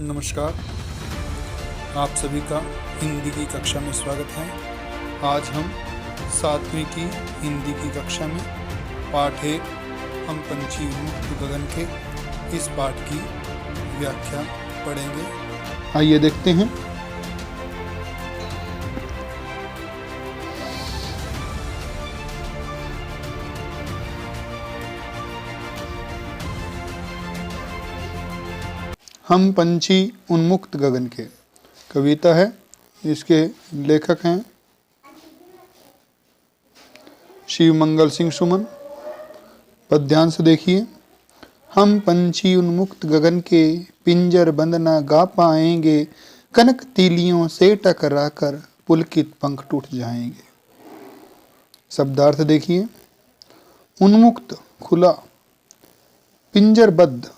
नमस्कार, आप सभी का हिंदी की कक्षा में स्वागत है। आज हम 7वीं की हिंदी की कक्षा में पाठ 1 हम पंछी उन्मुक्त गगन के इस पाठ की व्याख्या पढ़ेंगे। आइए देखते हैं। हम पंछी उन्मुक्त गगन के कविता है। इसके लेखक हैं शिव मंगल सिंह सुमन। पद्यांश देखिए। हम पंछी उन्मुक्त गगन के पिंजर बंद न गा पाएंगे, कनक तीलियों से टकरा कर पुलकित पंख टूट जाएंगे। शब्दार्थ देखिए। उन्मुक्त खुला, पिंजरबद्ध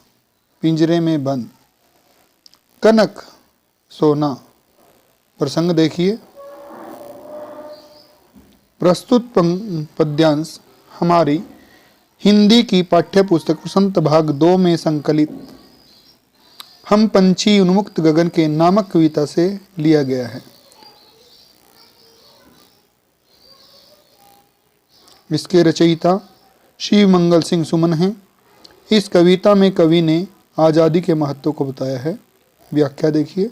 पिंजरे में बंद, कनक सोना। प्रसंग देखिए। प्रस्तुत पद्यांश हमारी हिंदी की पाठ्य पुस्तक वसंत भाग 2 में संकलित हम पंछी उन्मुक्त गगन के नामक कविता से लिया गया है। इसके रचयिता शिव मंगल सिंह सुमन हैं। इस कविता में कवि ने आज़ादी के महत्व को बताया है। व्याख्या देखिए।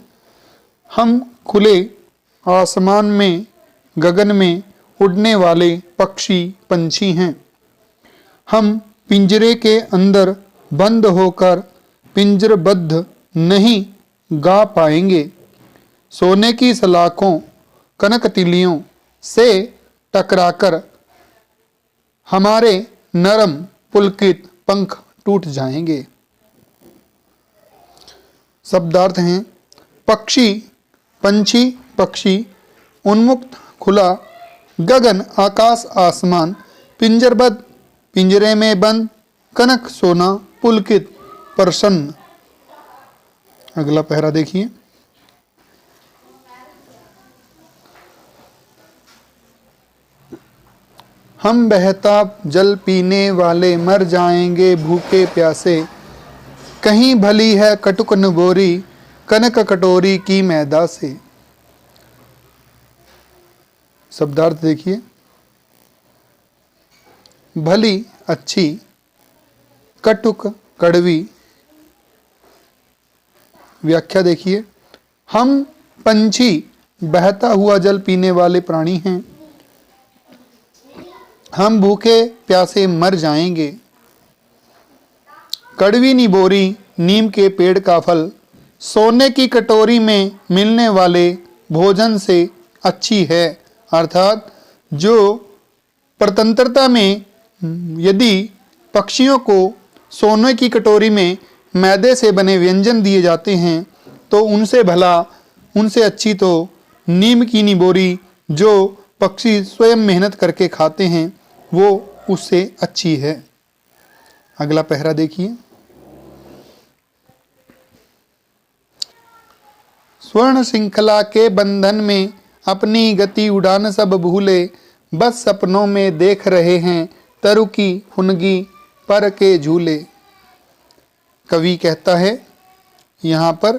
हम खुले आसमान में, गगन में उड़ने वाले पक्षी पंछी हैं। हम पिंजरे के अंदर बंद होकर पिंजरबद्ध नहीं गा पाएंगे। सोने की सलाखों, कनक तिलियों से टकराकर हमारे नरम पुलकित पंख टूट जाएंगे। शब्दार्थ हैं पक्षी, पंछी, पक्षी, उन्मुक्त खुला, गगन आकाश आसमान, पिंजरबद्ध पिंजरे में बंद, कनक सोना, पुलकित प्रसन्न। अगला पहरा देखिए। हम बहता जल पीने वाले मर जाएंगे भूखे प्यासे, कहीं भली है कटुक नगोरी, कनक कटोरी की मैदा से। शब्दार्थ देखिए। भली अच्छी, कटुक कड़वी। व्याख्या देखिए। हम पंछी बहता हुआ जल पीने वाले प्राणी हैं। हम भूखे प्यासे मर जाएंगे। कड़वी निबोरी नीम के पेड़ का फल सोने की कटोरी में मिलने वाले भोजन से अच्छी है। अर्थात जो स्वतंत्रता में यदि पक्षियों को सोने की कटोरी में मैदे से बने व्यंजन दिए जाते हैं तो उनसे भला, उनसे अच्छी तो नीम की निबोरी जो पक्षी स्वयं मेहनत करके खाते हैं वो उससे अच्छी है। अगला पहरा देखिए। स्वर्ण श्रृंखला के बंधन में अपनी गति उड़ान सब भूले, बस सपनों में देख रहे हैं तरु की फुनगी पर के झूले। कवि कहता है यहाँ पर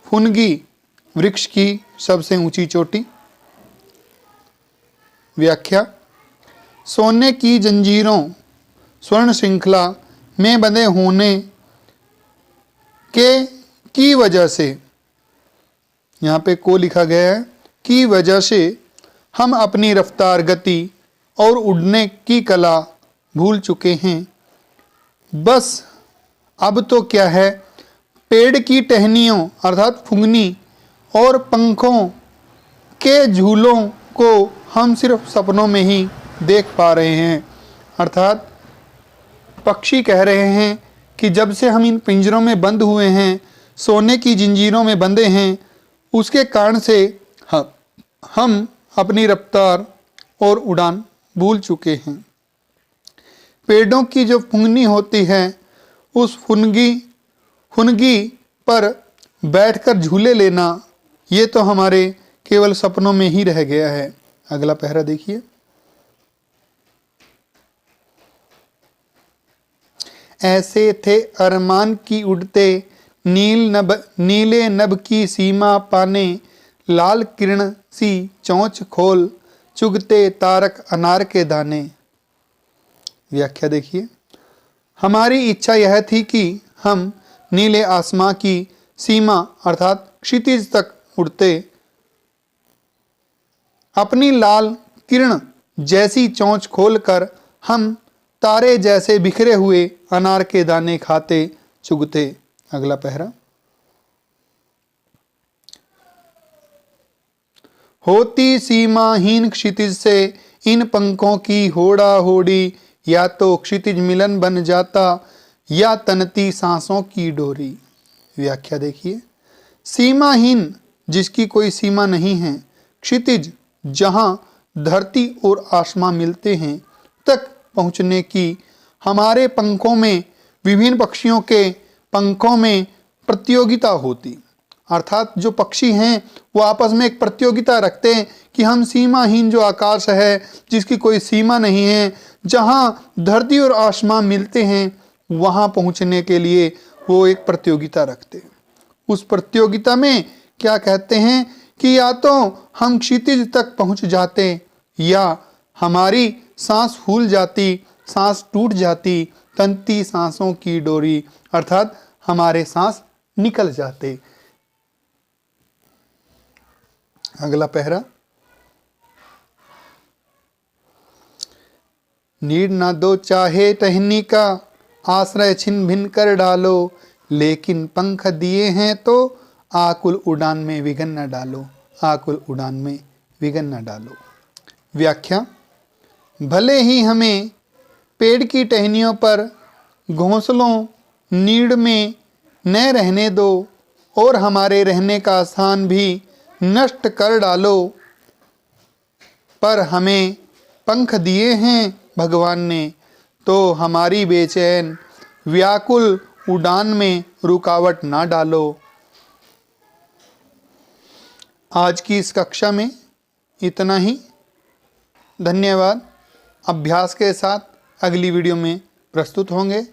फुनगी वृक्ष की सबसे ऊंची चोटी। व्याख्या। सोने की जंजीरों, स्वर्ण श्रृंखला में बंधे होने के की वजह से, यहाँ पे को लिखा गया है, की वजह से हम अपनी रफ्तार, गति और उड़ने की कला भूल चुके हैं। बस अब तो क्या है, पेड़ की टहनियों अर्थात फुंगनी और पंखों के झूलों को हम सिर्फ सपनों में ही देख पा रहे हैं। अर्थात पक्षी कह रहे हैं कि जब से हम इन पिंजरों में बंद हुए हैं, सोने की जंजीरों में बंधे हैं, उसके कारण से हम अपनी रफ्तार और उड़ान भूल चुके हैं। पेड़ों की जो फुंगनी होती है उस फुनगी पर बैठकर झूले लेना, ये तो हमारे केवल सपनों में ही रह गया है। अगला पहरा देखिए। ऐसे थे अरमान की उड़ते नीले नभ की सीमा पाने, लाल किरण सी चोंच खोल, चुगते तारक अनार के दाने। व्याख्या देखिए, हमारी इच्छा यह थी कि हम नीले आसमां की सीमा अर्थात क्षितिज तक उड़ते, अपनी लाल किरण जैसी चोंच खोलकर हम तारे जैसे बिखरे हुए अनार के दाने खाते चुगते। अगला पहरा। होती सीमाहीन क्षितिज से इन पंखों की होड़ा होड़ी, या तो क्षितिज मिलन बन जाता, या तनती सांसों की डोरी। व्याख्या देखिए, सीमाहीन जिसकी कोई सीमा नहीं है, क्षितिज जहां धरती और आसमां मिलते हैं तक पहुंचने की हमारे पंखों में, विभिन्न पक्षियों के पंखों में प्रतियोगिता होती। अर्थात जो पक्षी हैं वो आपस में एक प्रतियोगिता रखते हैं कि हम सीमाहीन जो आकाश है, जिसकी कोई सीमा नहीं है, जहां धरती और आसमां मिलते हैं, वहां पहुंचने के लिए वो एक प्रतियोगिता रखते हैं। उस प्रतियोगिता में क्या कहते हैं कि या तो हम क्षितिज तक पहुंच जाते, या हमारी सांस फूल जाती, सांस टूट जाती, तनती सांसों की डोरी, अर्थात हमारे सांस निकल जाते। अगला पहरा। नीड ना दो चाहे टहनी का, आश्रय छिन भिन कर डालो, लेकिन पंख दिए हैं तो आकुल उड़ान में विघन न डालो। आकुल उड़ान में विघन न डालो। व्याख्या, भले ही हमें पेड़ की टहनियों पर घोंसलों नीड में न रहने दो और हमारे रहने का स्थान भी नष्ट कर डालो, पर हमें पंख दिए हैं भगवान ने, तो हमारी बेचैन व्याकुल उड़ान में रुकावट ना डालो। आज की इस कक्षा में इतना ही। धन्यवाद। अभ्यास के साथ अगली वीडियो में प्रस्तुत होंगे।